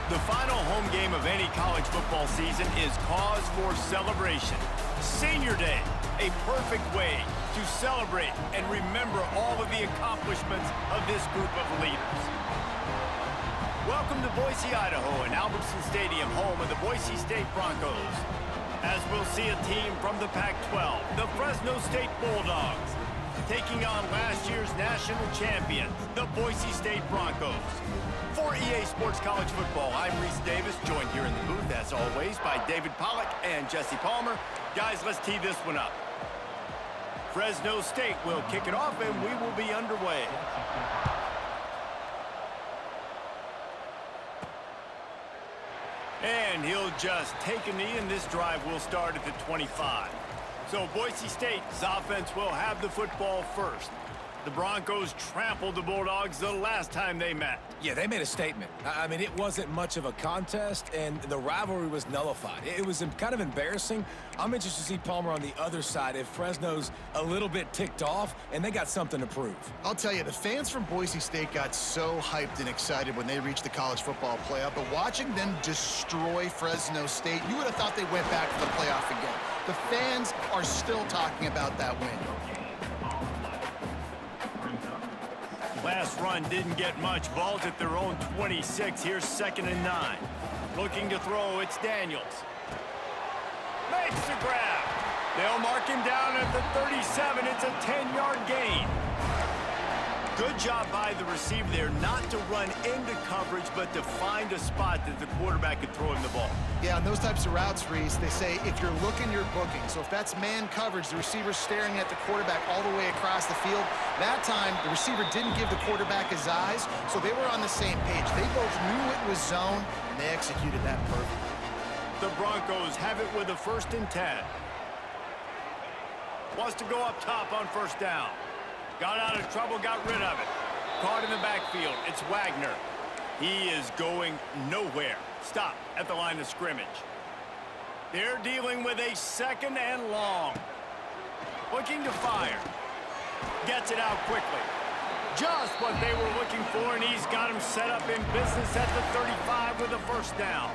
The final home game of any college football season is cause for celebration. Senior Day, a perfect way to celebrate and remember all of the accomplishments of this group of leaders. Welcome to Boise, Idaho, and Albertson Stadium, home of the Boise State Broncos. As we'll see a team from the Pac-12, the Fresno State Bulldogs, taking on last year's national champions, the Boise State Broncos. For EA Sports College Football, I'm Reese Davis, joined here in the booth, as always, by David Pollack and Jesse Palmer. Guys, let's tee this one up. Fresno State will kick it off, and we will be underway. And he'll just take a knee, and this drive will start at the 25. So Boise State's offense will have the football first. The Broncos trampled the Bulldogs the last time they met. Yeah, they made a statement. I mean, it wasn't much of a contest, and the rivalry was nullified. It was kind of embarrassing. I'm interested to see Palmer on the other side if Fresno's a little bit ticked off, and they got something to prove. I'll tell you, the fans from Boise State got so hyped and excited when they reached the college football playoff, but watching them destroy Fresno State, you would have thought they went back to the playoff again. The fans are still talking about that win. Last run didn't get much. Ball's at their own 26. Here's 2nd and 9. Looking to throw, it's Daniels. Makes the grab. They'll mark him down at the 37. It's a 10-yard gain. Good job by the receiver there not to run into coverage, but to find a spot that the quarterback could throw him the ball. Yeah, on those types of routes, Reese, they say if you're looking, you're booking. So if that's man coverage, the receiver's staring at the quarterback all the way across the field. That time, the receiver didn't give the quarterback his eyes, so they were on the same page. They both knew it was zone, and they executed that perfectly. The Broncos have it with a 1st and 10. Wants to go up top on 1st down. Got out of trouble, got rid of it. Caught in the backfield. It's Wagner. He is going nowhere. Stop at the line of scrimmage. They're dealing with a 2nd and long. Looking to fire. Gets it out quickly. Just what they were looking for, and he's got him set up in business at the 35 with a 1st down.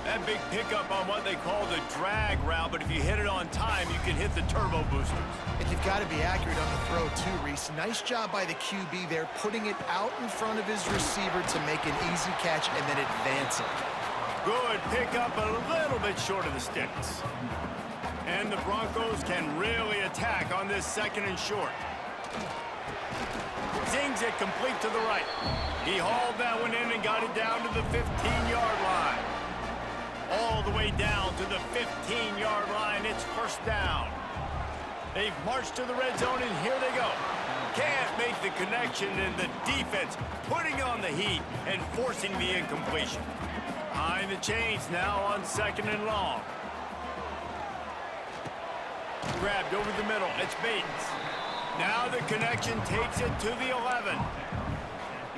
That big pickup on what they call the drag route, but if you hit it on time, you can hit the turbo boosters. And you've got to be accurate on the throw, too, Reese. Nice job by the QB there, putting it out in front of his receiver to make an easy catch and then advancing. Good pickup, a little bit short of the sticks. And the Broncos can really attack on this 2nd and short. Zings it complete to the right. He hauled that one in and got it down to the 15-yard line. All the way down to the 15-yard line. It's 1st down. They've marched to the red zone, and here they go. Can't make the connection, and the defense putting on the heat and forcing the incompletion. Behind the chains now on 2nd and long. Grabbed over the middle. It's Bates. Now the connection takes it to the 11.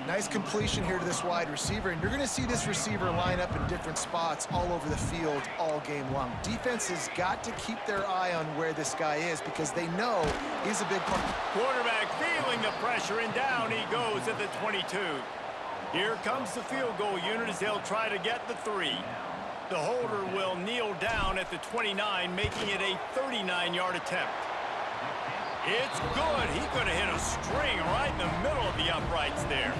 Nice completion here to this wide receiver, and you're going to see this receiver line up in different spots all over the field all game long. Defense has got to keep their eye on where this guy is because they know he's a big part. Quarterback feeling the pressure, and down he goes at the 22. Here comes the field goal unit as they'll try to get the 3. The holder will kneel down at the 29, making it a 39-yard attempt. It's good. He could have hit a string right in the middle of the uprights there.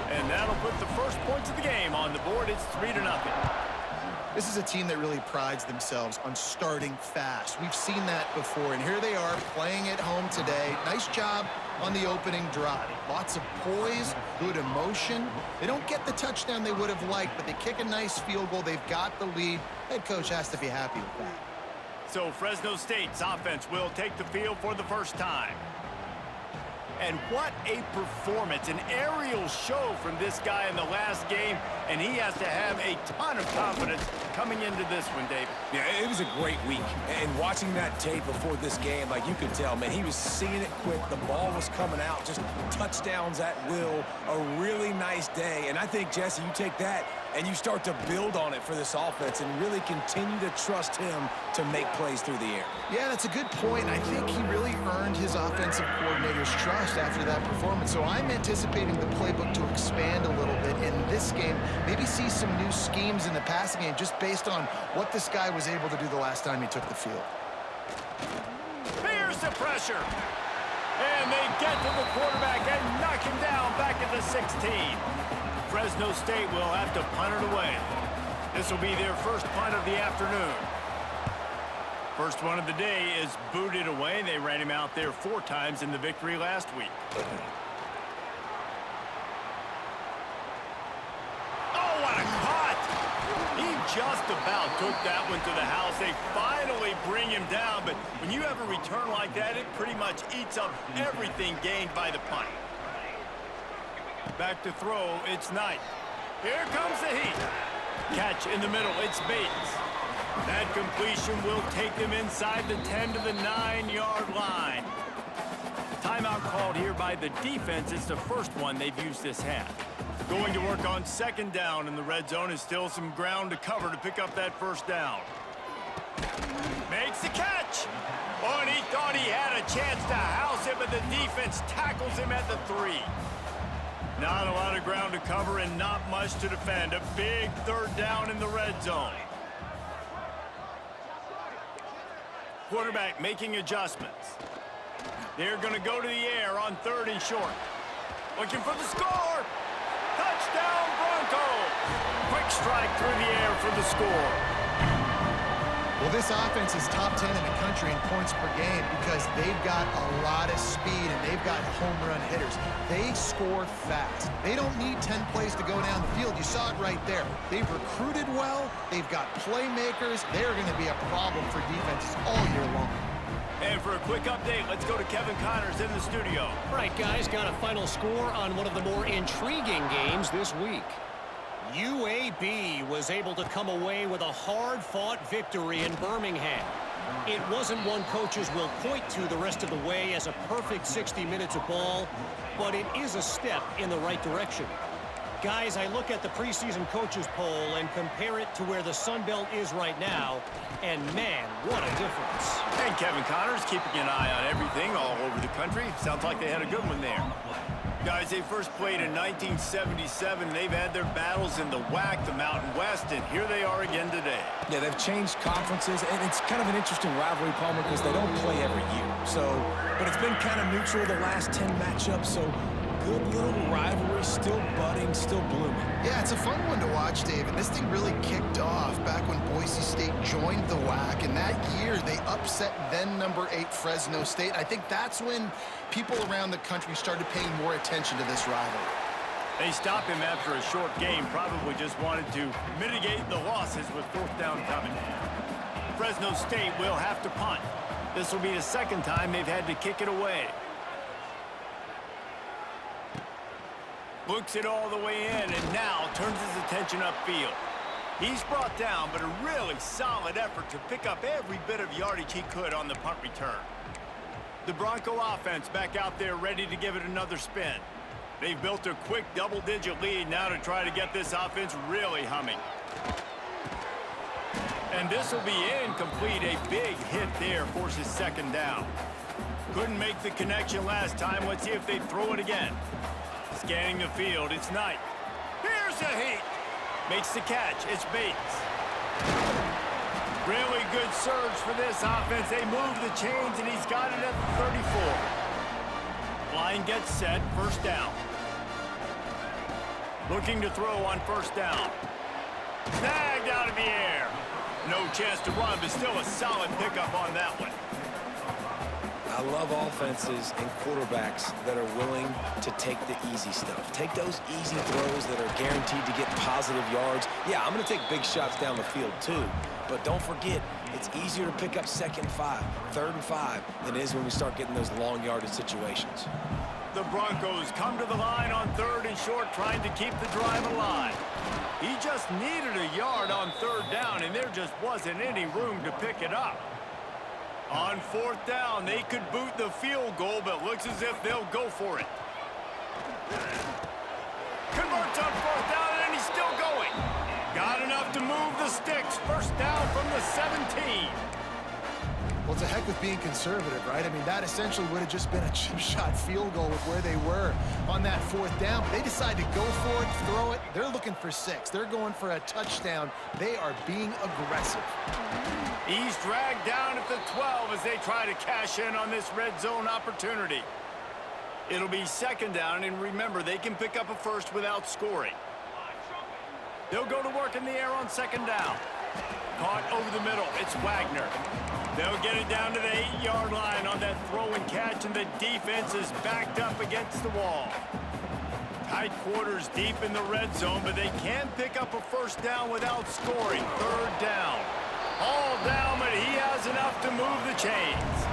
And that'll put the first points of the game on the board. It's 3-0. This is a team that really prides themselves on starting fast. We've seen that before, and here they are playing at home today. Nice job on the opening drive. Lots of poise, good emotion. They don't get the touchdown they would have liked, but they kick a nice field goal. They've got the lead. Head coach has to be happy with that. So Fresno State's offense will take the field for the first time. And what a performance, an aerial show from this guy in the last game, and he has to have a ton of confidence coming into this one, David. Yeah, it was a great week. And watching that tape before this game, like you could tell, man, he was seeing it quick. The ball was coming out, just touchdowns at will. A really nice day. And I think, Jesse, you take that and you start to build on it for this offense and really continue to trust him to make plays through the air. Yeah, that's a good point. I think he really earned his offensive coordinator's trust after that performance. So I'm anticipating the playbook to expand a little bit in this game maybe see some new schemes in the passing game just based on what this guy was able to do the last time he took the field. Here's the pressure. And they get to the quarterback and knock him down back at the 16. Fresno State will have to punt it away. This will be their first punt of the afternoon. First one of the day is booted away. They ran him out there 4 times in the victory last week. Oh, what a cut! He just about took that one to the house. They finally bring him down, but when you have a return like that, it pretty much eats up everything gained by the punt. Back to throw, it's Knight. Here comes the heat. Catch in the middle, it's Bates. That completion will take them inside the 10 to the 9-yard line. Timeout called here by the defense. It's the first one they've used this half. Going to work on second down in the red zone is still some ground to cover to pick up that first down. Makes the catch. Oh, and he thought he had a chance to house it, but the defense tackles him at the 3. Not a lot of ground to cover and not much to defend. A big third down in the red zone. Quarterback making adjustments. They're going to go to the air on 3rd and short. Looking for the score. Touchdown Broncos. Quick strike through the air for the score. Well, this offense is top 10 in the country in points per game because they've got a lot of speed and they've got home run hitters. They score fast. They don't need 10 plays to go down the field. You saw it right there. They've recruited well. They've got playmakers. They're going to be a problem for defenses all year long. And for a quick update, let's go to Kevin Connors in the studio. All right, guys, got a final score on one of the more intriguing games this week. UAB was able to come away with a hard-fought victory in Birmingham. It wasn't one coaches will point to the rest of the way as a perfect 60 minutes of ball, but it is a step in the right direction. Guys, I look at the preseason coaches poll and compare it to where the Sun Belt is right now, and man, what a difference. And Kevin Connors keeping an eye on everything all over the country. Sounds like they had a good one there. Guys, they first played in 1977. They've had their battles in the WAC, the Mountain West, and here they are again today. Yeah, they've changed conferences, and it's kind of an interesting rivalry, Palmer, because they don't play every year. But it's been kind of neutral the last 10 matchups, so good little rivalry, still budding, still blooming. Yeah, it's a fun one to watch, Dave, and this thing really kicked off back when Boise State joined the WAC, and that year they upset then number 8 Fresno State. I think that's when people around the country started paying more attention to this rivalry. They stopped him after a short game, probably just wanted to mitigate the losses with 4th down coming. Fresno State will have to punt. This will be the second time they've had to kick it away. Looks it all the way in and now turns his attention upfield. He's brought down, but a really solid effort to pick up every bit of yardage he could on the punt return. The Bronco offense back out there ready to give it another spin. They've built a quick double-digit lead now to try to get this offense really humming. And this will be incomplete. A big hit there forces 2nd down. Couldn't make the connection last time. Let's see if they throw it again. Scanning the field, it's Knight. Here's the heat. Makes the catch, it's Bates. Really good surge for this offense. They move the chains, and he's got it at the 34. Line gets set, 1st down. Looking to throw on 1st down. Snagged out of the air. No chance to run, but still a solid pickup on that one. I love offenses and quarterbacks that are willing to take the easy stuff. Take those easy throws that are guaranteed to get positive yards. Yeah, I'm going to take big shots down the field too, but don't forget, it's easier to pick up 2nd and 5, 3rd and 5 than it is when we start getting those long yardage situations. The Broncos come to the line on 3rd and short, trying to keep the drive alive. He just needed a yard on 3rd down, and there just wasn't any room to pick it up. On 4th down, they could boot the field goal, but looks as if they'll go for it. Converts on 4th down, and he's still going. Got enough to move the sticks. 1st down from the 17. Well, it's a heck of being conservative, right? I mean, that essentially would have just been a chip shot field goal with where they were on that 4th down. But they decide to go for it, throw it. They're looking for 6. They're going for a touchdown. They are being aggressive. He's dragged down at the 12 as they try to cash in on this red zone opportunity. It'll be 2nd down, and remember, they can pick up a first without scoring. They'll go to work in the air on 2nd down. Caught over the middle. It's Wagner. They'll get it down to the 8-yard line on that throw and catch, and the defense is backed up against the wall. Tight quarters deep in the red zone, but they can pick up a first down without scoring. 3rd down. All down, but he has enough to move the chains.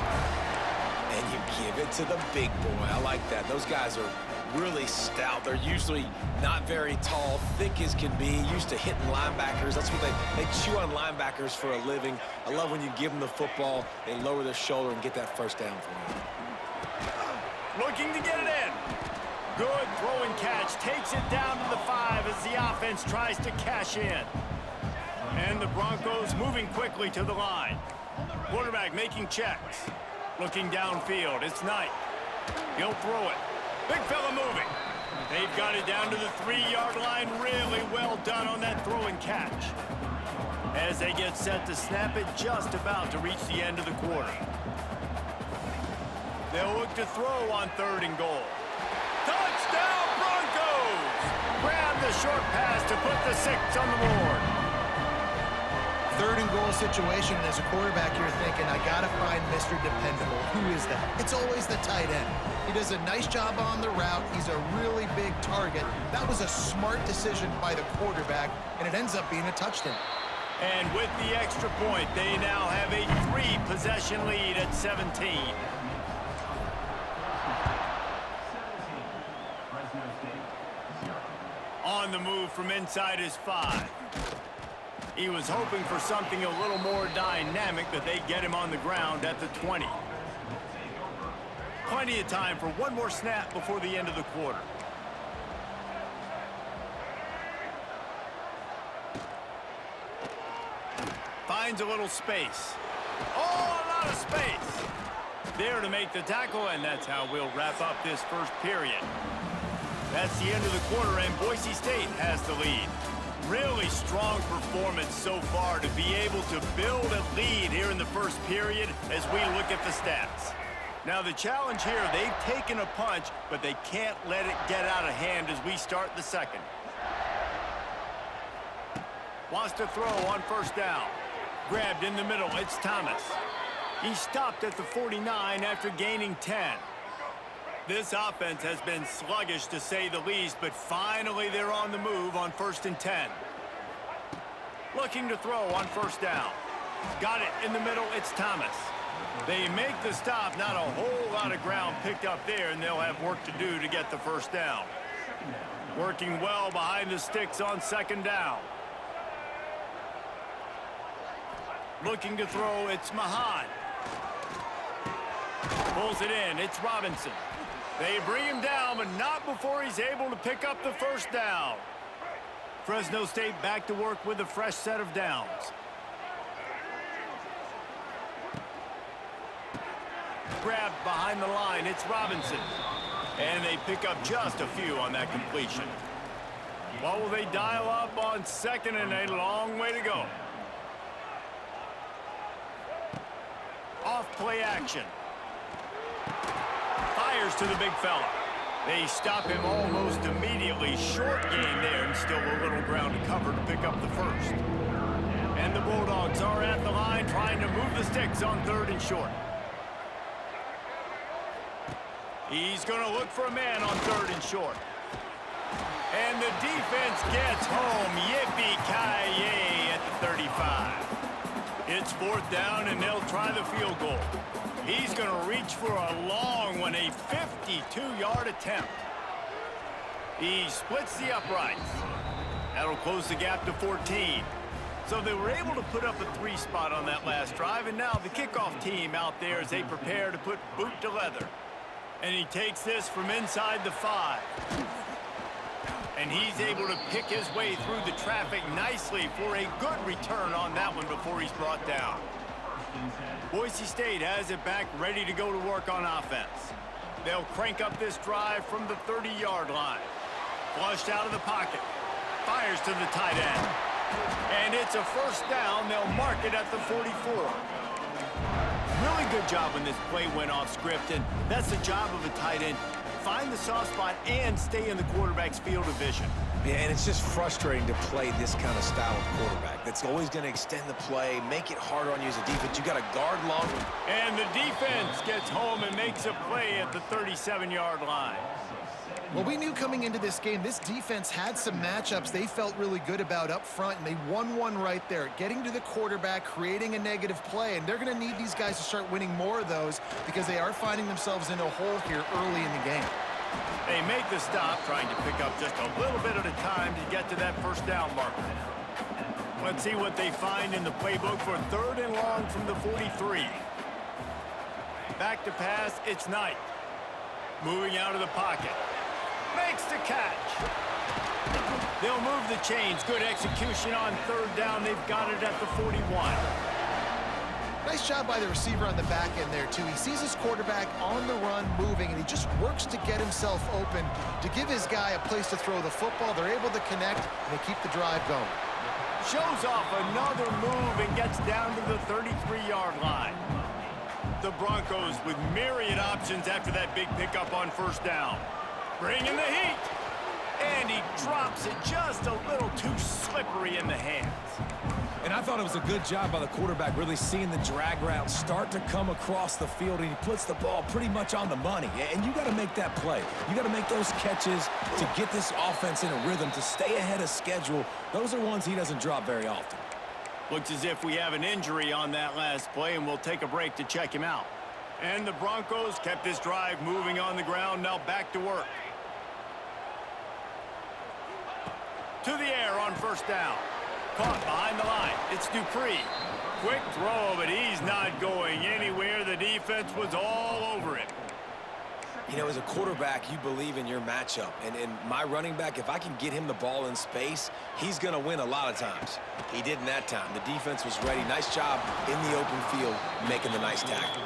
And you give it to the big boy. I like that. Those guys are really stout. They're usually not very tall, thick as can be, used to hitting linebackers. That's what they chew on linebackers for a living. I love when you give them the football, they lower their shoulder and get that first down for you. Looking to get it in. Good throw and catch. Takes it down to the 5 as the offense tries to cash in. And the Broncos moving quickly to the line. Quarterback making checks. Looking downfield. It's Knight. He'll throw it. Big fella moving. They've got it down to the 3-yard line. Really well done on that throw and catch. As they get set to snap it, just about to reach the end of the quarter. They'll look to throw on 3rd and goal. Touchdown Broncos! Grab the short pass to put the 6 on the board. 3rd and goal situation, and as a quarterback, you're thinking, I got to find Mr. Dependable. Who is that? It's always the tight end. He does a nice job on the route. He's a really big target. That was a smart decision by the quarterback, and it ends up being a touchdown. And with the extra point, they now have a 3-possession lead at 17. On the move from inside his 5. He was hoping for something a little more dynamic, but they get him on the ground at the 20. Plenty of time for one more snap before the end of the quarter. Finds a little space. Oh, a lot of space. There to make the tackle, and that's how we'll wrap up this first period. That's the end of the quarter, and Boise State has the lead. Really strong performance so far to be able to build a lead here in the first period as we look at the stats. Now the challenge here, they've taken a punch, but they can't let it get out of hand as we start the second. Wants to throw on 1st down. Grabbed in the middle, it's Thomas. He stopped at the 49 after gaining 10. This offense has been sluggish to say the least, but finally they're on the move on 1st and 10. Looking to throw on 1st down. Got it in the middle, it's Thomas. They make the stop, not a whole lot of ground picked up there, and they'll have work to do to get the 1st down. Working well behind the sticks on 2nd down. Looking to throw, it's Mahan. Pulls it in, it's Robinson. They bring him down, but not before he's able to pick up the 1st down. Fresno State back to work with a fresh set of downs. Grabbed behind the line, it's Robinson. And they pick up just a few on that completion. What will they dial up on 2nd and a long way to go? Off play action. Fires to the big fella. They stop him almost immediately. Short gain there, and still a little ground to cover to pick up the 1st. And the Bulldogs are at the line trying to move the sticks on 3rd and short. He's going to look for a man on 3rd and short. And the defense gets home. Yippee-ki-yay at the 35. It's 4th down, and they'll try the field goal. He's going to reach for a long one, a 52-yard attempt. He splits the uprights. That'll close the gap to 14. So they were able to put up a 3 spot on that last drive, and now the kickoff team out there as they prepare to put boot to leather. And he takes this from inside the 5. And he's able to pick his way through the traffic nicely for a good return on that one before he's brought down. Boise State has it back, ready to go to work on offense. They'll crank up this drive from the 30-yard line. Flushed out of the pocket. Fires to the tight end. And it's a first down. They'll mark it at the 44. Really good job when this play went off script, and that's the job of a tight end. Find the soft spot and stay in the quarterback's field of vision. Yeah, and it's just frustrating to play this kind of style of quarterback. That's always going to extend the play, make it harder on you as a defense. You got to guard longer. And the defense gets home and makes a play at the 37-yard line. Well, we knew coming into this game, this defense had some matchups they felt really good about up front, and they won one right there, getting to the quarterback, creating a negative play, and they're going to need these guys to start winning more of those because they are finding themselves in a hole here early in the game. They make the stop, trying to pick up just a little bit at a time to get to that first down marker. Let's see what they find in the playbook for 3rd and long from the 43. Back to pass, it's Knight. Moving out of the pocket. Makes the catch. They'll move the chains. Good execution on 3rd down. They've got it at the 41. Nice job by the receiver on the back end there, too. He sees his quarterback on the run moving, and he just works to get himself open to give his guy a place to throw the football. They're able to connect, and they keep the drive going. Shows off another move and gets down to the 33-yard line. The Broncos with myriad options after that big pickup on 1st down. Bringing the heat. And he drops it just a little too slippery in the hands. And I thought it was a good job by the quarterback, really seeing the drag route start to come across the field, and he puts the ball pretty much on the money. And you got to make that play. You got to make those catches to get this offense in a rhythm, to stay ahead of schedule. Those are ones he doesn't drop very often. Looks as if we have an injury on that last play, and we'll take a break to check him out. And the Broncos kept this drive moving on the ground, now back to work. To the air on 1st down. Caught behind the line. It's Dupree. Quick throw, but he's not going anywhere. The defense was all over it. You know, as a quarterback, you believe in your matchup. And my running back, if I can get him the ball in space, he's going to win a lot of times. He didn't that time. The defense was ready. Nice job in the open field making the nice tackle.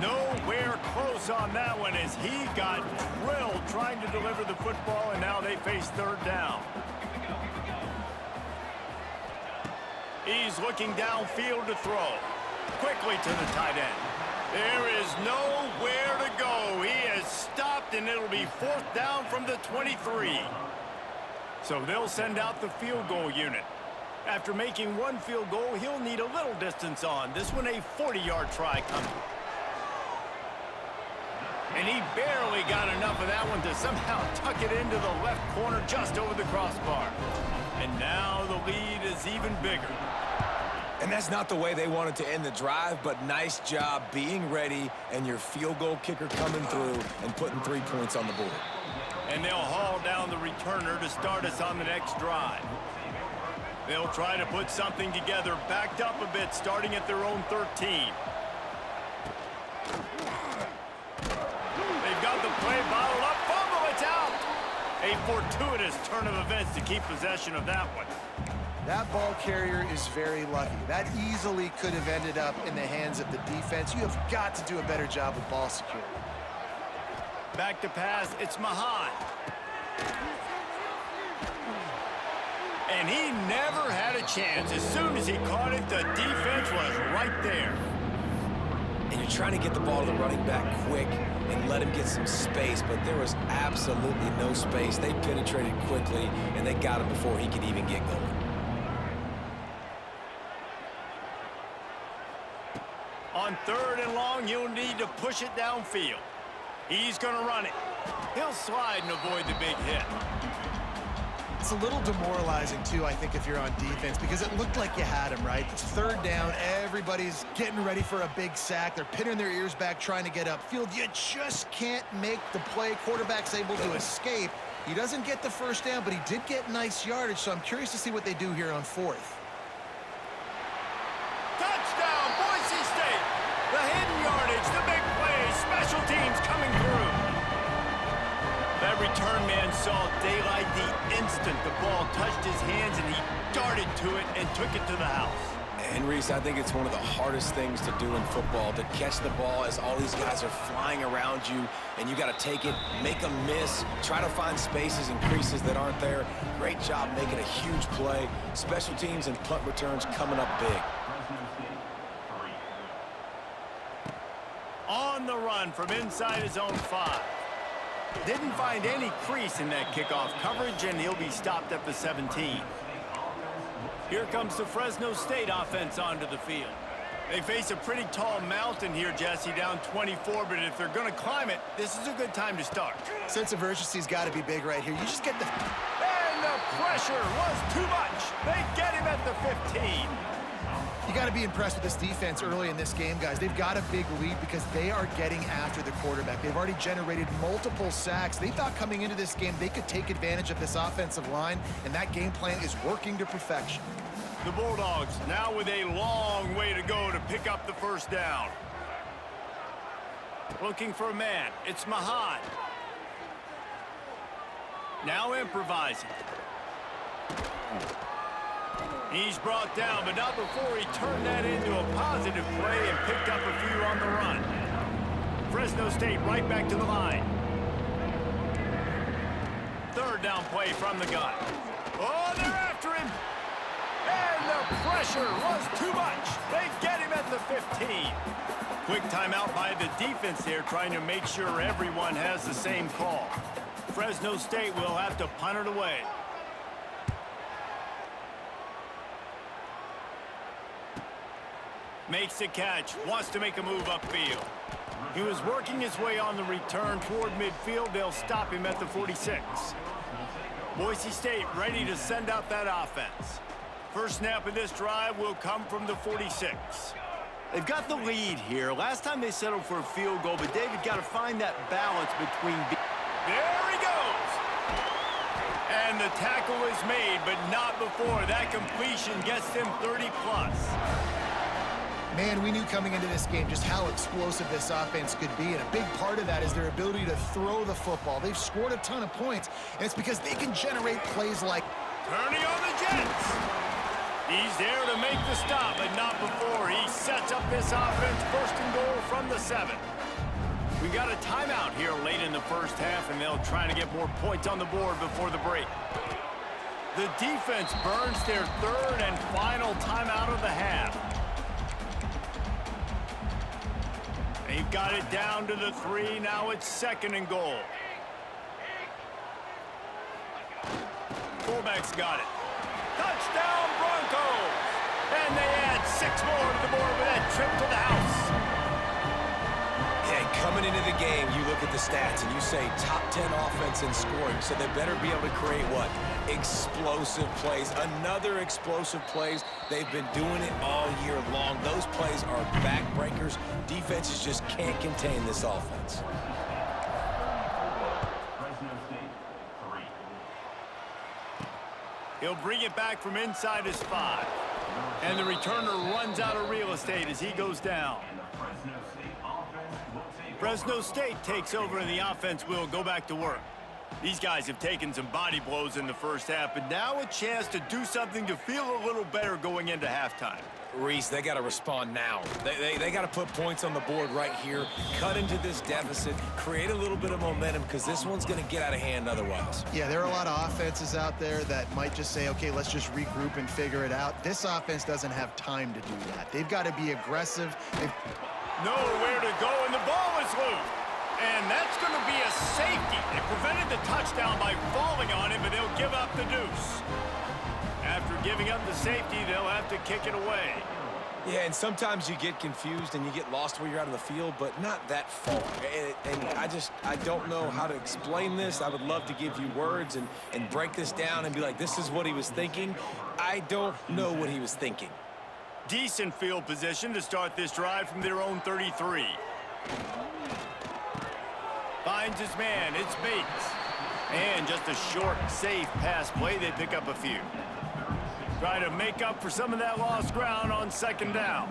Nowhere close on that one as he got drilled trying to deliver the football, and now they face 3rd down. He's looking downfield to throw. Quickly to the tight end. There is nowhere to go. He has stopped, and it'll be 4th down from the 23. So they'll send out the field goal unit. After making one field goal, he'll need a little distance on. This one a 40-yard try coming. And he barely got enough of that one to somehow tuck it into the left corner just over the crossbar. And now the lead is even bigger. And that's not the way they wanted to end the drive, but nice job being ready and your field goal kicker coming through and putting 3 points on the board. And they'll haul down the returner to start us on the next drive. They'll try to put something together, backed up a bit, starting at their own 13. They've got the play bottled up. Fumble, it's out! A fortuitous turn of events to keep possession of that one. That ball carrier is very lucky. That easily could have ended up in the hands of the defense. You have got to do a better job with ball security. Back to pass, it's Mahan. And he never had a chance. As soon as he caught it, the defense was right there. And you're trying to get the ball to the running back quick and let him get some space, but there was absolutely no space. They penetrated quickly, and they got him before he could even get going. On 3rd and long, you'll need to push it downfield. He's going to run it. He'll slide and avoid the big hit. It's a little demoralizing, too, I think, if you're on defense, because it looked like you had him, right? It's 3rd down. Everybody's getting ready for a big sack. They're pinning their ears back, trying to get upfield. You just can't make the play. Quarterback's able to escape. He doesn't get the 1st down, but he did get nice yardage, so I'm curious to see what they do here on 4th. Touchdown, Boise State! The hidden yardage, the big play, special teams coming through. That return man saw daylight the instant the ball touched his hands, and he darted to it and took it to the house. And Reese, I think it's one of the hardest things to do in football, to catch the ball as all these guys are flying around you, and you got to take it, make them miss, try to find spaces and creases that aren't there. Great job making a huge play. Special teams and punt returns coming up big. On the run from inside his own 5. Didn't find any crease in that kickoff coverage, and he'll be stopped at the 17. Here comes the Fresno State offense onto the field. They face a pretty tall mountain here, Jesse, down 24, but if they're going to climb it, this is a good time to start. Sense of urgency's got to be big right here. You just get the... And the pressure was too much. They get him at the 15. You got to be impressed with this defense early in this game, guys. They've got a big lead because they are getting after the quarterback. They've already generated multiple sacks. They thought coming into this game they could take advantage of this offensive line, and that game plan is working to perfection. The Bulldogs now with a long way to go to pick up the first down. Looking for a man. It's Mahad. Now improvising. He's brought down, but not before he turned that into a positive play and picked up a few on the run. Fresno State right back to the line. Third down play from the gun. Oh, they're after him. And the pressure was too much. They get him at the 15. Quick timeout by the defense there, trying to make sure everyone has the same call. Fresno State will have to punt it away. Makes the catch, wants to make a move upfield. He was working his way on the return toward midfield. They'll stop him at the 46. Boise State ready to send out that offense. First snap of this drive will come from the 46. They've got the lead here. Last time they settled for a field goal, but David got to find that balance between... There he goes! And the tackle is made, but not before that completion gets them 30+. Man, we knew coming into this game just how explosive this offense could be, and a big part of that is their ability to throw the football. They've scored a ton of points, and it's because they can generate plays like... Turning on the Jets. He's there to make the stop, but not before he sets up this offense. First and goal from the 7. We got a timeout here late in the first half, and they'll try to get more points on the board before the break. The defense burns their third and final timeout of the half. They've got it down to the 3. Now it's second and goal. Fullback's got it. Touchdown Broncos! And they add 6 more to the board with that trip to the house. Hey, coming into the game, you look at the stats and you say top 10 offense in scoring, so they better be able to create what? Explosive plays. Another explosive plays. They've been doing it all year long. Those plays are backbreakers. Defenses just can't contain this offense. He'll bring it back from inside his 5. And the returner runs out of real estate as he goes down. Fresno State takes over and the offense will go back to work. These guys have taken some body blows in the first half, but now a chance to do something to feel a little better going into halftime. Reese, they got to respond now. They got to put points on the board right here, cut into this deficit, create a little bit of momentum, because this one's going to get out of hand otherwise. Yeah, there are a lot of offenses out there that might just say, okay, let's just regroup and figure it out. This offense doesn't have time to do that. They've got to be aggressive. Nowhere to go, and the ball is loose. And that's going to be a safety. They prevented the touchdown by falling on him, but they'll give up the deuce. After giving up the safety, they'll have to kick it away. Yeah, and sometimes you get confused and you get lost where you're out of the field, but not that far. And I don't know how to explain this. I would love to give you words and break this down and be like, this is what he was thinking. I don't know what he was thinking. Decent field position to start this drive from their own 33. Finds his man, it's Bates. And just a short, safe pass play, they pick up a few. Try to make up for some of that lost ground on second down.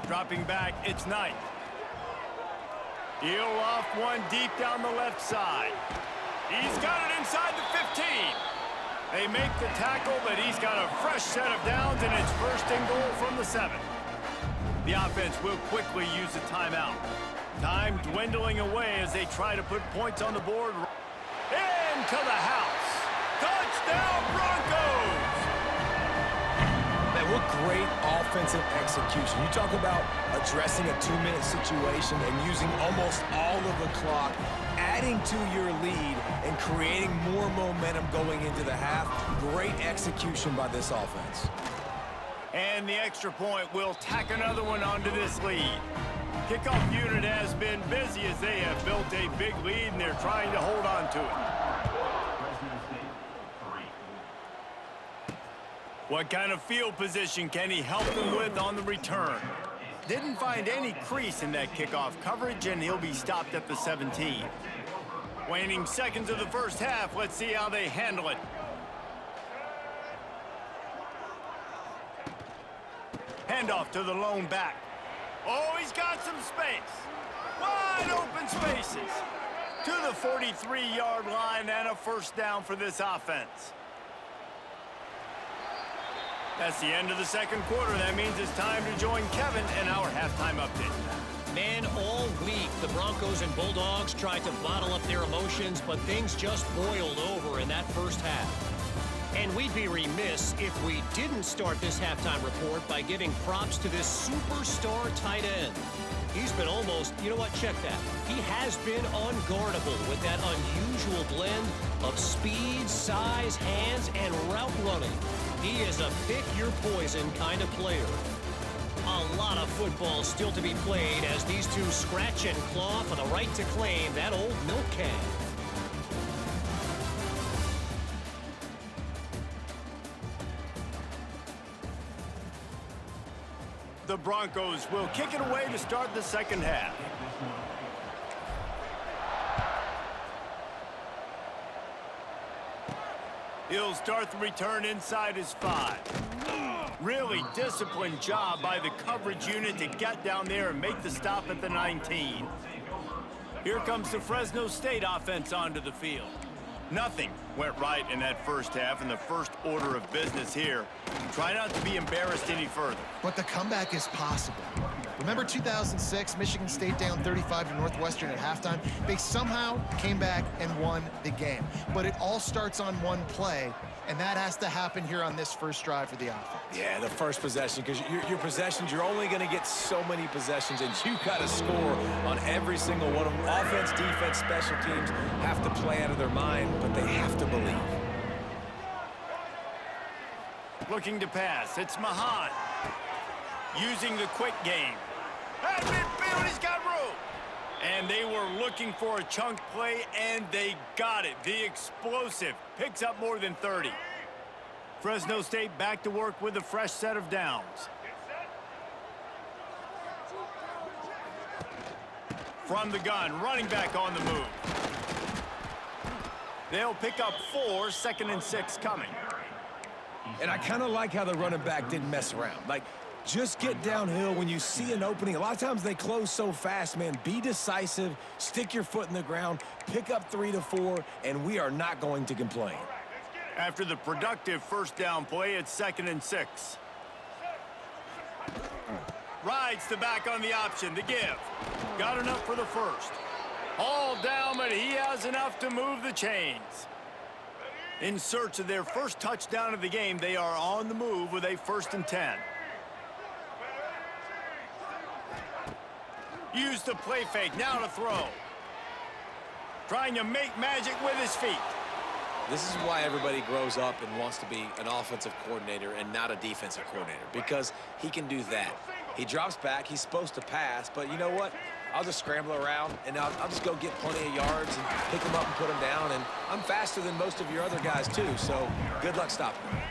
Dropping back, it's Knight. He'll off one deep down the left side. He's got it inside the 15. They make the tackle, but he's got a fresh set of downs, and it's first and goal from the 7. The offense will quickly use a timeout. Time dwindling away as they try to put points on the board. Into the house. Touchdown, Broncos! Man, what great offensive execution. You talk about addressing a 2-minute situation and using almost all of the clock, adding to your lead and creating more momentum going into the half. Great execution by this offense. And the extra point will tack another one onto this lead. Kickoff unit has been busy as they have built a big lead, and they're trying to hold on to it. What kind of field position can he help them with on the return? Didn't find any crease in that kickoff coverage, and he'll be stopped at the 17. Waning seconds of the first half. Let's see how they handle it. Handoff to the lone back. Oh, he's got some space. Wide open spaces. To the 43-yard line and a first down for this offense. That's the end of the second quarter. That means it's time to join Kevin in our halftime update. Man, all week, the Broncos and Bulldogs tried to bottle up their emotions, but things just boiled over in that first half. And we'd be remiss if we didn't start this halftime report by giving props to this superstar tight end. He's been almost, you know what, check that. He has been unguardable with that unusual blend of speed, size, hands, and route running. He is a pick-your-poison kind of player. A lot of football still to be played as these two scratch and claw for the right to claim that old milk can. The Broncos will kick it away to start the second half. He'll start the return inside his 5. Really disciplined job by the coverage unit to get down there and make the stop at the 19. Here comes the Fresno State offense onto the field. Nothing went right in that first half, and the first order of business here. Try not to be embarrassed any further. But the comeback is possible. Remember 2006, Michigan State down 35 to Northwestern at halftime? They somehow came back and won the game. But it all starts on one play, and that has to happen here on this first drive for the offense. Yeah, the first possession, because your possessions, you're only going to get so many possessions, and you got to score on every single one of them. Offense, defense, special teams have to play out of their mind, but they have to believe. Looking to pass, it's Mahan. Using the quick game. At midfield, he's got room. And they were looking for a chunk play, and they got it. The explosive picks up more than 30. Fresno State back to work with a fresh set of downs. From the gun, running back on the move. They'll pick up 4, 2nd and 6 coming. And I kind of like how the running back didn't mess around. Like, just get downhill when you see an opening. A lot of times they close so fast, man. Be decisive, stick your foot in the ground, pick up 3 to 4, and we are not going to complain. After the productive first down play, it's 2nd and 6. Rides the back on the option, the give. Got enough for the first. All down, but he has enough to move the chains. In search of their first touchdown of the game, they are on the move with a 1st and 10. Use the play fake, now to throw. Trying to make magic with his feet. This is why everybody grows up and wants to be an offensive coordinator and not a defensive coordinator, because he can do that. He drops back, he's supposed to pass, but you know what? I'll just scramble around, and I'll just go get plenty of yards and pick them up and put them down, and I'm faster than most of your other guys, too, so good luck stopping them.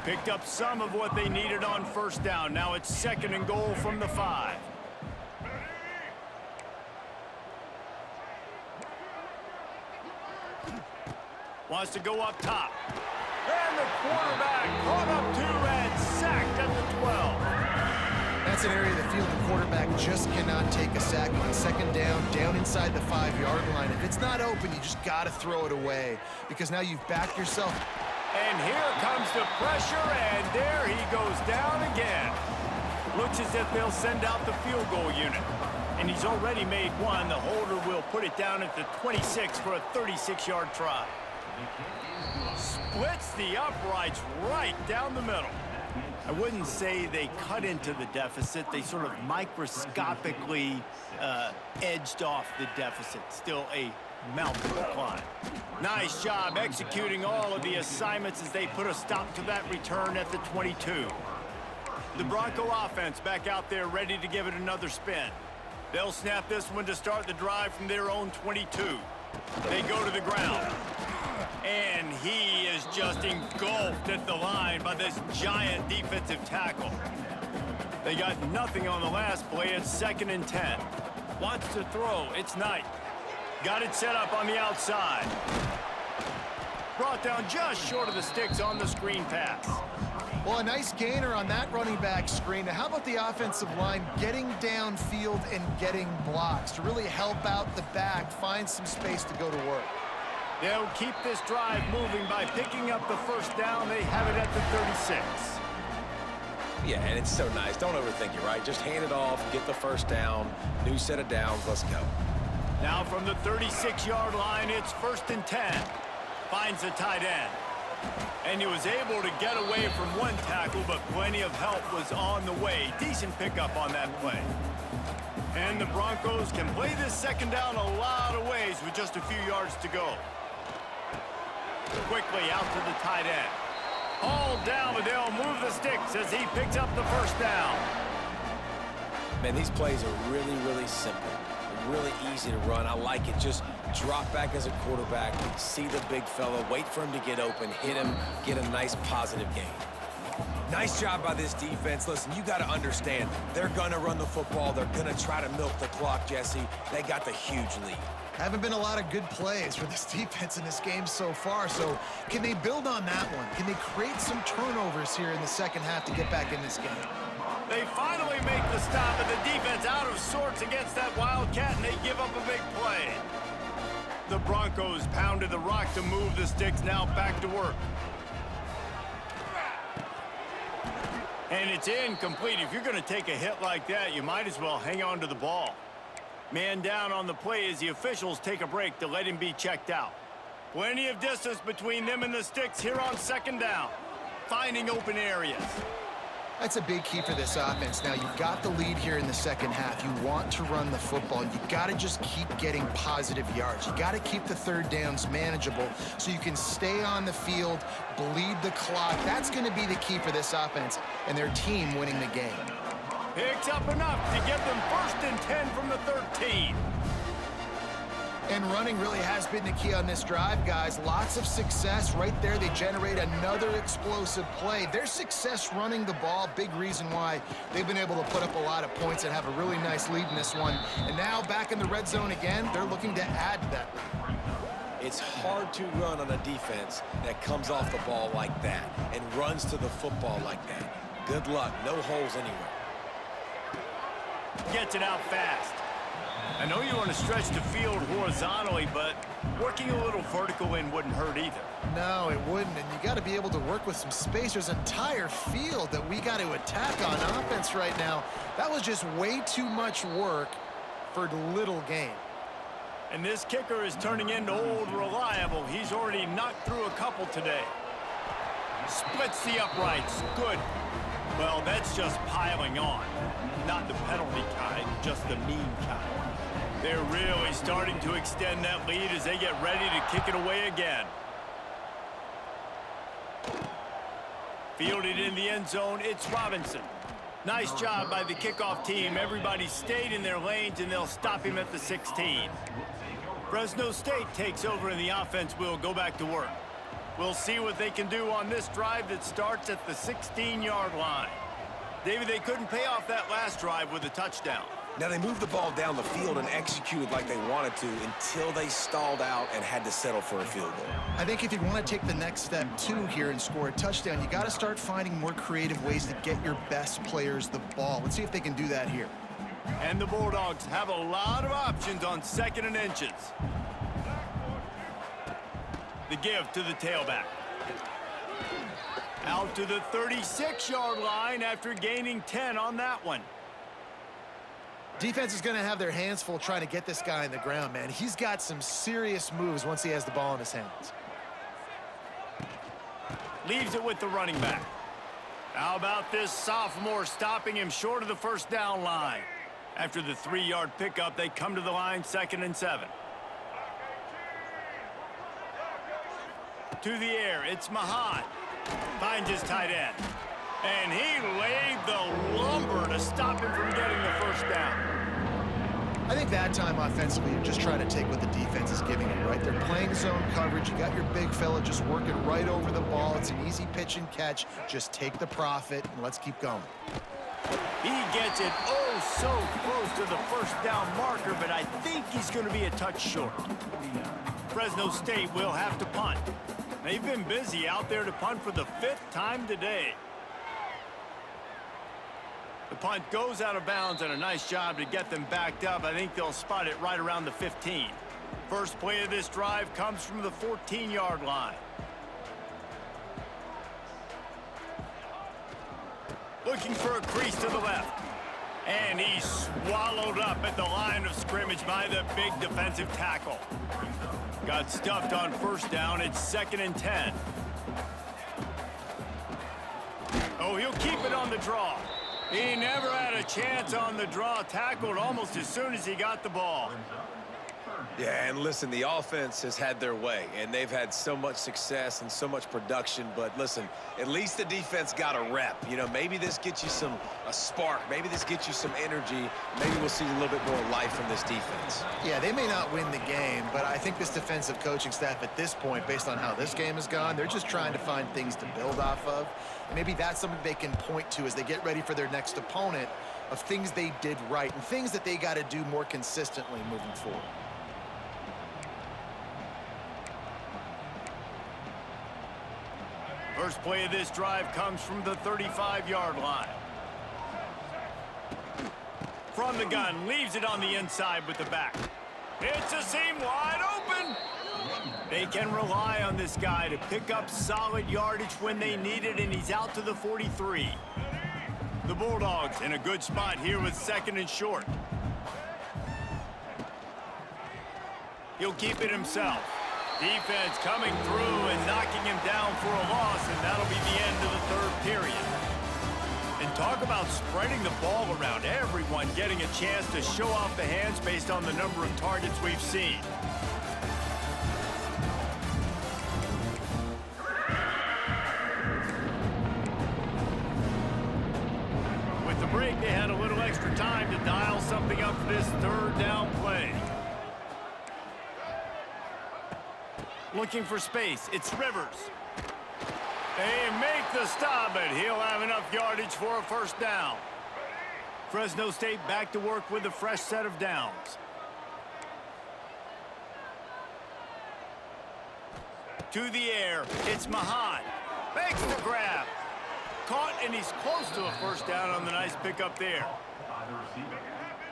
Picked up some of what they needed on first down. Now it's 2nd and goal from the 5. Wants to go up top. And the quarterback caught up 2 and sacked at the 12. That's an area of the field the quarterback just cannot take a sack on. 2nd down inside the 5-yard line. If it's not open, you just got to throw it away, because now you've backed yourself. And here comes the pressure, and there he goes down again. Looks as if they'll send out the field goal unit. And he's already made one. The holder will put it down at the 26 for a 36-yard try. Splits the uprights right down the middle. I wouldn't say they cut into the deficit. They sort of microscopically edged off the deficit. Still a mountain to climb. Nice job executing all of the assignments as they put a stop to that return at the 22. The Bronco offense back out there ready to give it another spin. They'll snap this one to start the drive from their own 22. They go to the ground. And he is just engulfed at the line by this giant defensive tackle. They got nothing on the last play. It's 2nd and 10. Wants to throw. It's Knight. Got it set up on the outside. Brought down just short of the sticks on the screen pass. Well, a nice gainer on that running back screen. Now, how about the offensive line getting downfield and getting blocks to really help out the back, find some space to go to work? They'll keep this drive moving by picking up the first down. They have it at the 36. Yeah, and it's so nice. Don't overthink it, right? Just hand it off, get the first down, new set of downs, let's go. Now from the 36-yard line, it's 1st and 10. Finds the tight end. And he was able to get away from one tackle, but plenty of help was on the way. Decent pickup on that play. And the Broncos can play this 2nd down a lot of ways with just a few yards to go. Quickly out to the tight end. All down, but they'll move the sticks as he picks up the first down. Man, these plays are really, really simple. Really easy to run. I like it. Just drop back as a quarterback, see the big fella, wait for him to get open, hit him, get a nice positive gain. Nice job by this defense. Listen, you got to understand, they're going to run the football. They're going to try to milk the clock, Jesse. They got the huge lead. Haven't been a lot of good plays for this defense in this game so far, so can they build on that one? Can they create some turnovers here in the second half to get back in this game? They finally make the stop, and the defense out of sorts against that Wildcat, and they give up a big play. The Broncos pounded the rock to move the sticks, now back to work. And it's incomplete. If you're going to take a hit like that, you might as well hang on to the ball. Man down on the play as the officials take a break to let him be checked out. Plenty of distance between them and the sticks here on 2nd down. Finding open areas. That's a big key for this offense. Now, you've got the lead here in the second half. You want to run the football. You got to just keep getting positive yards. You got to keep the 3rd downs manageable so you can stay on the field, bleed the clock. That's going to be the key for this offense and their team winning the game. Picks up enough to give them 1st and 10 from the 13. And running really has been the key on this drive, guys. Lots of success right there. They generate another explosive play. Their success running the ball, big reason why they've been able to put up a lot of points and have a really nice lead in this one. And now back in the red zone again, they're looking to add to that lead. It's hard to run on a defense that comes off the ball like that and runs to the football like that. Good luck. No holes anywhere. Gets it out fast. I know you want to stretch the field horizontally, but working a little vertical in wouldn't hurt either. No, it wouldn't, and you got to be able to work with some space. There's an entire field that we got to attack on offense right now. That was just way too much work for little gain. And this kicker is turning into old reliable. He's already knocked through a couple today. Splits the uprights. Good. Well, that's just piling on. Not the penalty kind, just the mean kind. They're really starting to extend that lead as they get ready to kick it away again. Fielded in the end zone, it's Robinson. Nice job by the kickoff team. Everybody stayed in their lanes, and they'll stop him at the 16. Fresno State takes over, and the offense will go back to work. We'll see what they can do on this drive that starts at the 16-yard line. David, they couldn't pay off that last drive with a touchdown. Now, they moved the ball down the field and executed like they wanted to until they stalled out and had to settle for a field goal. I think if you want to take the next step, too, here and score a touchdown, you got to start finding more creative ways to get your best players the ball. Let's see if they can do that here. And the Bulldogs have a lot of options on 2nd and inches. The give to the tailback. Out to the 36-yard line after gaining 10 on that one. Defense is going to have their hands full trying to get this guy on the ground, man. He's got some serious moves once he has the ball in his hands. Leaves it with the running back. How about this sophomore stopping him short of the first down line? After the 3-yard pickup, they come to the line 2nd and 7. To the air, it's Mahan. Finds his tight end. And he laid the lumber to stop him from getting the first down. I think that time offensively, you're just trying to take what the defense is giving you, right? They're playing zone coverage. You got your big fella just working right over the ball. It's an easy pitch and catch. Just take the profit and let's keep going. He gets it so close to the first down marker, but I think he's going to be a touch short. Fresno State will have to punt. They've been busy out there to punt for the 5th time today. The punt goes out of bounds, and a nice job to get them backed up. I think they'll spot it right around the 15. First play of this drive comes from the 14-yard line. Looking for a crease to the left. And he's swallowed up at the line of scrimmage by the big defensive tackle. Got stuffed on first down. It's 2nd and 10. Oh, he'll keep it on the draw. He never had a chance on the draw. Tackled almost as soon as he got the ball. Yeah, and listen, the offense has had their way, and they've had so much success and so much production. But listen, at least the defense got a rep. You know, maybe this gets you a spark. Maybe this gets you some energy. Maybe we'll see a little bit more life from this defense. Yeah, they may not win the game, but I think this defensive coaching staff at this point, based on how this game has gone, they're just trying to find things to build off of. Maybe that's something they can point to as they get ready for their next opponent, of things they did right and things that they got to do more consistently moving forward. First play of this drive comes from the 35-yard line. From the gun, leaves it on the inside with the back. It's a seam wide open. They can rely on this guy to pick up solid yardage when they need it, and he's out to the 43. The Bulldogs in a good spot here with 2nd and short. He'll keep it himself. Defense coming through and knocking him down for a loss, and that'll be the end of the 3rd period. And talk about spreading the ball around. Everyone getting a chance to show off the hands based on the number of targets we've seen. With the break, they had a little extra time to dial something up for this 3rd down play. Looking for space. It's Rivers. They make the stop, but he'll have enough yardage for a first down. Fresno State back to work with a fresh set of downs. To the air. It's Mahan. Makes the grab. Caught, and he's close to a first down on the nice pickup there.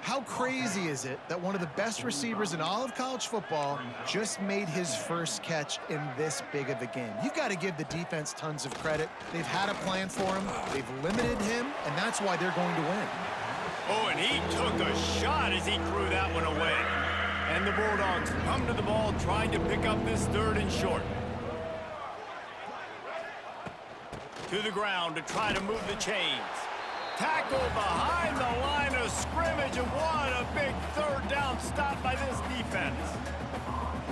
How crazy is it that one of the best receivers in all of college football just made his first catch in this big of a game? You've got to give the defense tons of credit. They've had a plan for him. They've limited him, and that's why they're going to win. Oh, and he took a shot as he threw that one away. And the Bulldogs come to the ball trying to pick up this 3rd and short. To the ground to try to move the chains. Tackle behind the line of scrimmage, and what a big 3rd down stop by this defense.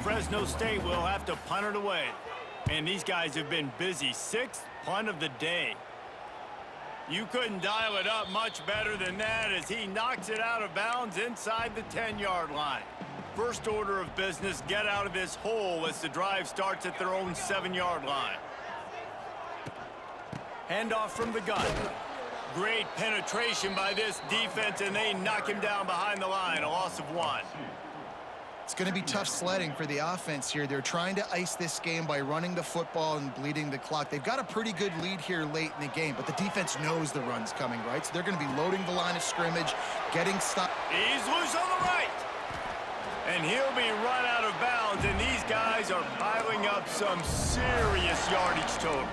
Fresno State will have to punt it away. And these guys have been busy. 6th punt of the day. You couldn't dial it up much better than that as he knocks it out of bounds inside the 10-yard line. First order of business, get out of this hole as the drive starts at their own 7-yard line. Handoff from the gun. Great penetration by this defense, and they knock him down behind the line, a loss of 1. It's going to be tough sledding for the offense here. They're trying to ice this game by running the football and bleeding the clock. They've got a pretty good lead here late in the game, but the defense knows the run's coming, right? So they're going to be loading the line of scrimmage, getting stopped. He's loose on the right. And he'll be run out of bounds, and these guys are piling up some serious yardage totals.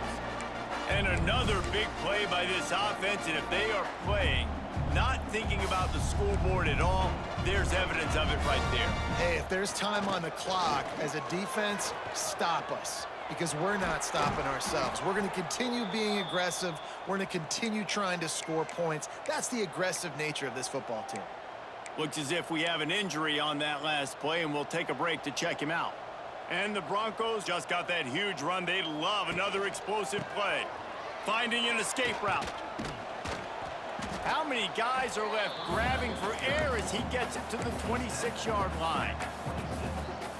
And another big play by this offense, and if they are playing, not thinking about the scoreboard at all, there's evidence of it right there. Hey, if there's time on the clock, as a defense, stop us. Because we're not stopping ourselves. We're going to continue being aggressive. We're going to continue trying to score points. That's the aggressive nature of this football team. Looks as if we have an injury on that last play, and we'll take a break to check him out. And the Broncos just got that huge run. They love another explosive play. Finding an escape route. How many guys are left grabbing for air as he gets it to the 26-yard line?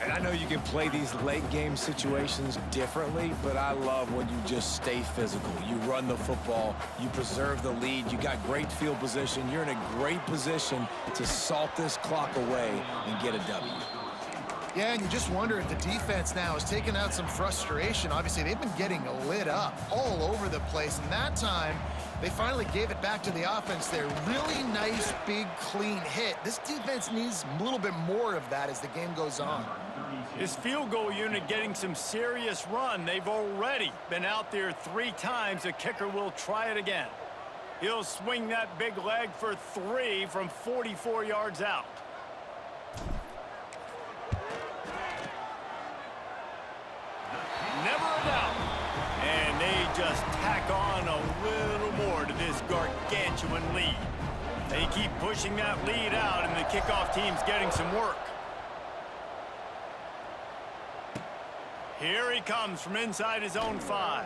And I know you can play these late game situations differently, but I love when you just stay physical. You run the football, you preserve the lead, you got great field position, you're in a great position to salt this clock away and get a W. Yeah, and you just wonder if the defense now has taken out some frustration. Obviously, they've been getting lit up all over the place, and that time, they finally gave it back to the offense there. Really nice, big, clean hit. This defense needs a little bit more of that as the game goes on. His field goal unit getting some serious run. They've already been out there 3 times. The kicker will try it again. He'll swing that big leg for 3 from 44 yards out. Never a doubt. And they just tack on a little more to this gargantuan lead. They keep pushing that lead out, and the kickoff team's getting some work. Here he comes from inside his own 5.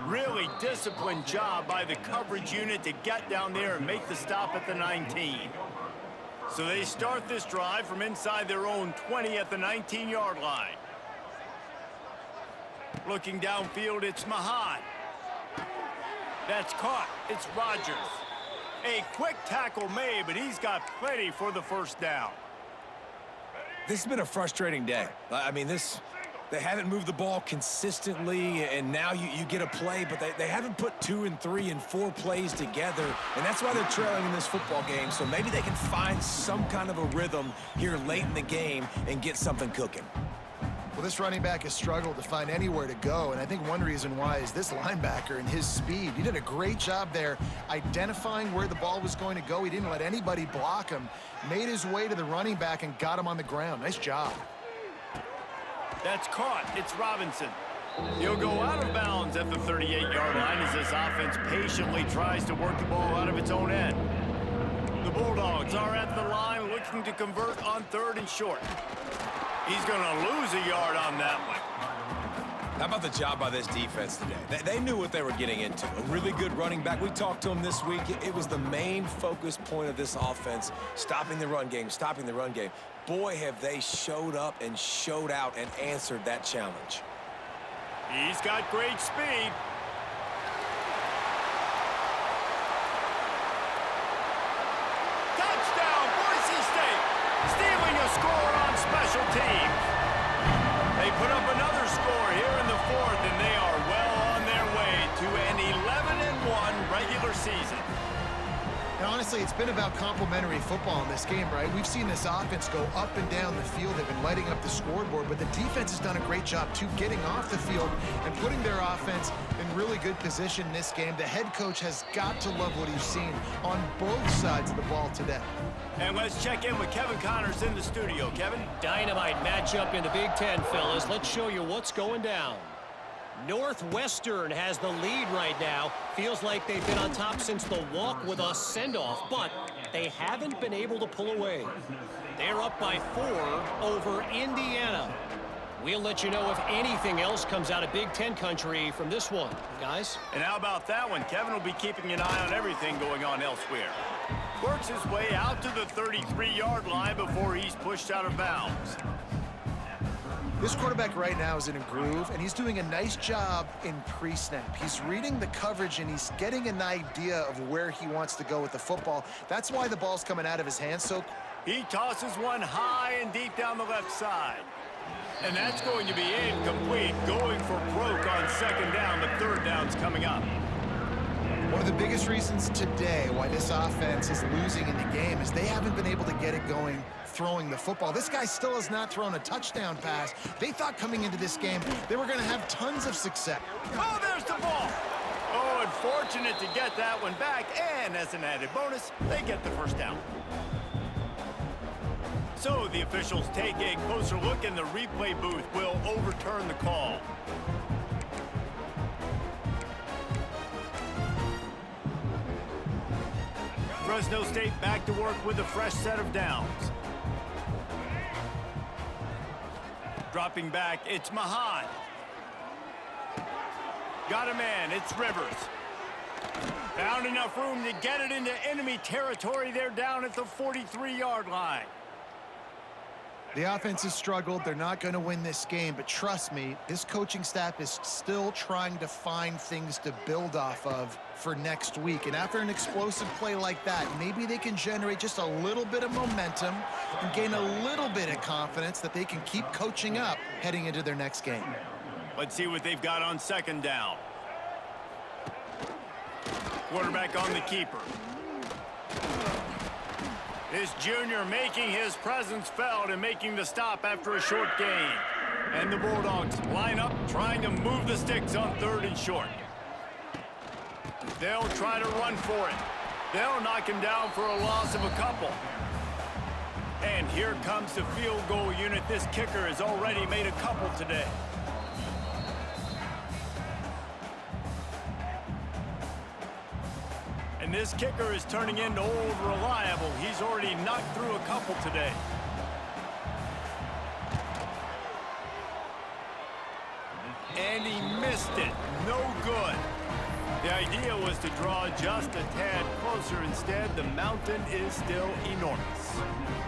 Really disciplined job by the coverage unit to get down there and make the stop at the 19. So they start this drive from inside their own 20 at the 19-yard line. Looking downfield, it's Mahan. That's caught. It's Rodgers. A quick tackle made, but he's got plenty for the first down. This has been a frustrating day. I mean, they haven't moved the ball consistently, and now you get a play, but they haven't put 2 and 3 and 4 plays together, and that's why they're trailing in this football game. So maybe they can find some kind of a rhythm here late in the game and get something cooking. Well, this running back has struggled to find anywhere to go, and I think one reason why is this linebacker and his speed. He did a great job there identifying where the ball was going to go. He didn't let anybody block him, made his way to the running back and got him on the ground. Nice job. That's caught. It's Robinson. He'll go out of bounds at the 38-yard line as this offense patiently tries to work the ball out of its own end. The Bulldogs are at the line looking to convert on 3rd and short. He's going to lose a yard on that one. How about the job by this defense today? They knew what they were getting into. A really good running back. We talked to him this week. It was the main focus point of this offense, stopping the run game, stopping the run game. Boy, have they showed up and showed out and answered that challenge. He's got great speed. Touchdown, Boise State. Stealing a score on special teams. They put up another score here in the 4th, and they are well on their way to an 11-1 regular season. And honestly, it's been about complementary football in this game, right? We've seen this offense go up and down the field. They've been lighting up the scoreboard, but the defense has done a great job, too, getting off the field and putting their offense in really good position in this game. The head coach has got to love what he's seen on both sides of the ball today. And let's check in with Kevin Connors in the studio. Kevin? Dynamite matchup in the Big Ten, fellas. Let's show you what's going down. Northwestern has the lead right now. Feels like they've been on top since the walk with a send-off, but they haven't been able to pull away. They're up by 4 over Indiana. We'll let you know if anything else comes out of Big Ten country from this one, guys. And how about that one? Kevin will be keeping an eye on everything going on elsewhere. Works his way out to the 33-yard line before he's pushed out of bounds. This quarterback right now is in a groove, and he's doing a nice job in pre-snap. He's reading the coverage, and he's getting an idea of where he wants to go with the football. That's why the ball's coming out of his hands. So he tosses one high and deep down the left side. And that's going to be incomplete, going for broke on 2nd down. The 3rd down's coming up. One of the biggest reasons today why this offense is losing in the game is they haven't been able to get it going throwing the football. This guy still has not thrown a touchdown pass. They thought coming into this game they were going to have tons of success. Oh, there's the ball. Oh, and fortunate to get that one back, and as an added bonus, they get the first down. So the officials take a closer look, and the replay booth will overturn the call. Fresno State back to work with a fresh set of downs. Dropping back, it's Mahan. Got a man, it's Rivers. Found enough room to get it into enemy territory. They're down at the 43-yard line. The offense has struggled. They're not going to win this game, but trust me, this coaching staff is still trying to find things to build off of for next week. And after an explosive play like that, maybe they can generate just a little bit of momentum and gain a little bit of confidence that they can keep coaching up heading into their next game. Let's see what they've got on second down. Quarterback on the keeper. This junior making his presence felt and making the stop after a short gain. And the Bulldogs line up, trying to move the sticks on 3rd and short. They'll try to run for it. They'll knock him down for a loss of a couple. And here comes the field goal unit. This kicker has already made a couple today. And this kicker is turning into old reliable. He's already knocked through a couple today. And he missed it. No good. The idea was to draw just a tad closer. Instead, the mountain is still enormous.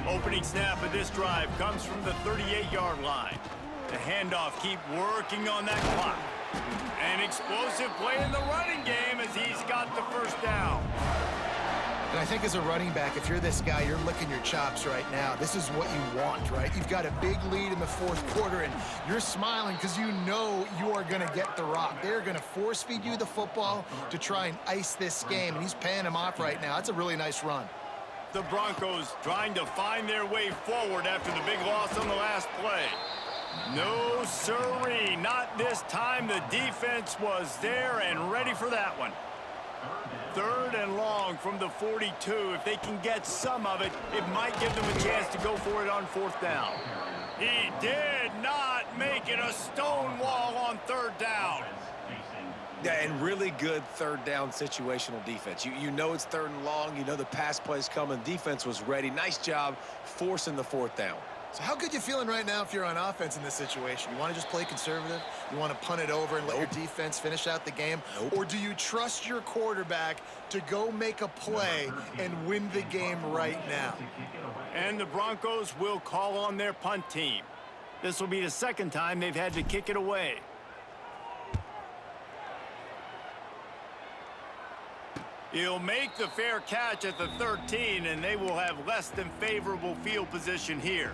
Opening snap of this drive comes from the 38-yard line. The handoff, keep working on that clock. An explosive play in the running game as he's got the first down. And I think as a running back, if you're this guy, you're licking your chops right now. This is what you want, right? You've got a big lead in the 4th quarter, and you're smiling because you know you are going to get the rock. They're going to force-feed you the football to try and ice this game, and he's paying him off right now. That's a really nice run. The Broncos trying to find their way forward after the big loss on the last play. No siree, not this time. The defense was there and ready for that one. 3rd and long from the 42. If they can get some of it, it might give them a chance to go for it on 4th down. He did not make it. A stone wall on 3rd down. Yeah, and really good 3rd down situational defense. You know it's 3rd and long. You know the pass play's coming. Defense was ready. Nice job forcing the 4th down. So how good you feeling right now if you're on offense in this situation? You want to just play conservative? You want to punt it over and let your defense finish out the game? Or do you trust your quarterback to go make a play and win the game right now? And the Broncos will call on their punt team. This will be the 2nd time they've had to kick it away. He'll make the fair catch at the 13, and they will have less than favorable field position here.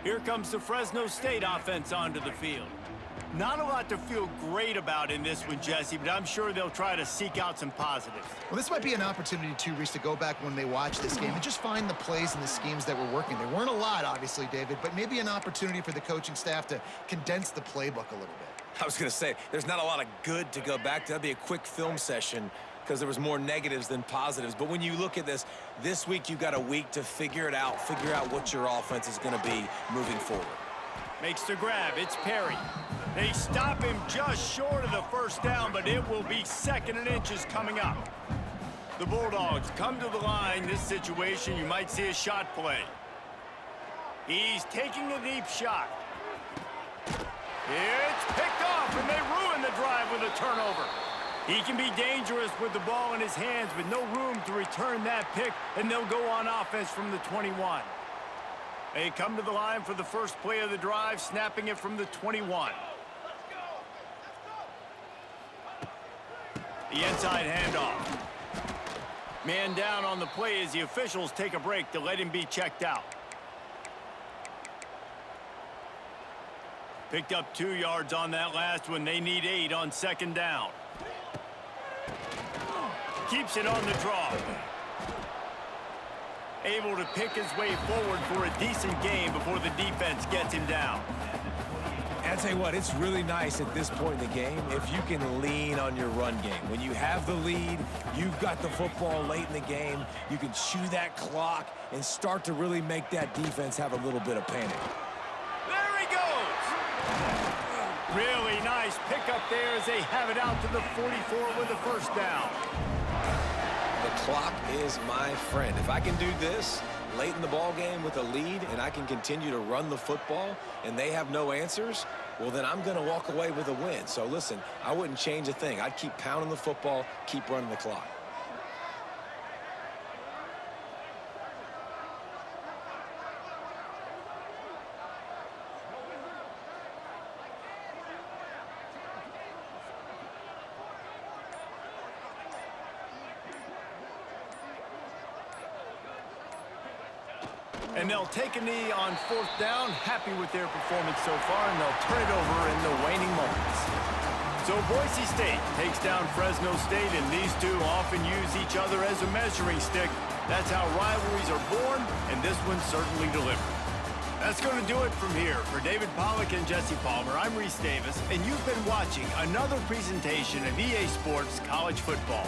Here comes the Fresno State offense onto the field. Not a lot to feel great about in this one, Jesse, but I'm sure they'll try to seek out some positives. Well, this might be an opportunity, too, Reese, to go back when they watch this game and just find the plays and the schemes that were working. There weren't a lot, obviously, David, but maybe an opportunity for the coaching staff to condense the playbook a little bit. I was going to say, there's not a lot of good to go back to. That'd be a quick film session because there was more negatives than positives. But when you look at this week you've got a week to figure out what your offense is going to be moving forward. Makes the grab. It's Perry. They stop him just short of the first down, but it will be 2nd and inches coming up. The Bulldogs come to the line. This situation, you might see a shot play. He's taking a deep shot. It's picked off, and they ruin the drive with a turnover. He can be dangerous with the ball in his hands, but no room to return that pick, and they'll go on offense from the 21. They come to the line for the first play of the drive, snapping it from the 21. The inside handoff. Man down on the play as the officials take a break to let him be checked out. Picked up 2 yards on that last one. They need 8 on 2nd down. Keeps it on the draw. Able to pick his way forward for a decent game before the defense gets him down. tell you what, it's really nice at this point in the game if you can lean on your run game. When you have the lead, you've got the football late in the game, you can chew that clock and start to really make that defense have a little bit of panic. There he goes! Really nice pickup there as they have it out to the 44 with the first down. The clock is my friend. If I can do this late in the ball game with a lead and I can continue to run the football and they have no answers, well, then I'm going to walk away with a win. So listen, I wouldn't change a thing. I'd keep pounding the football, keep running the clock. And they'll take a knee on fourth down, happy with their performance so far, and they'll turn it over in the waning moments. So Boise State takes down Fresno State, and these two often use each other as a measuring stick. That's how rivalries are born, and this one certainly delivered. That's going to do it from here. For David Pollack and Jesse Palmer, I'm Reese Davis, and you've been watching another presentation of EA Sports College Football.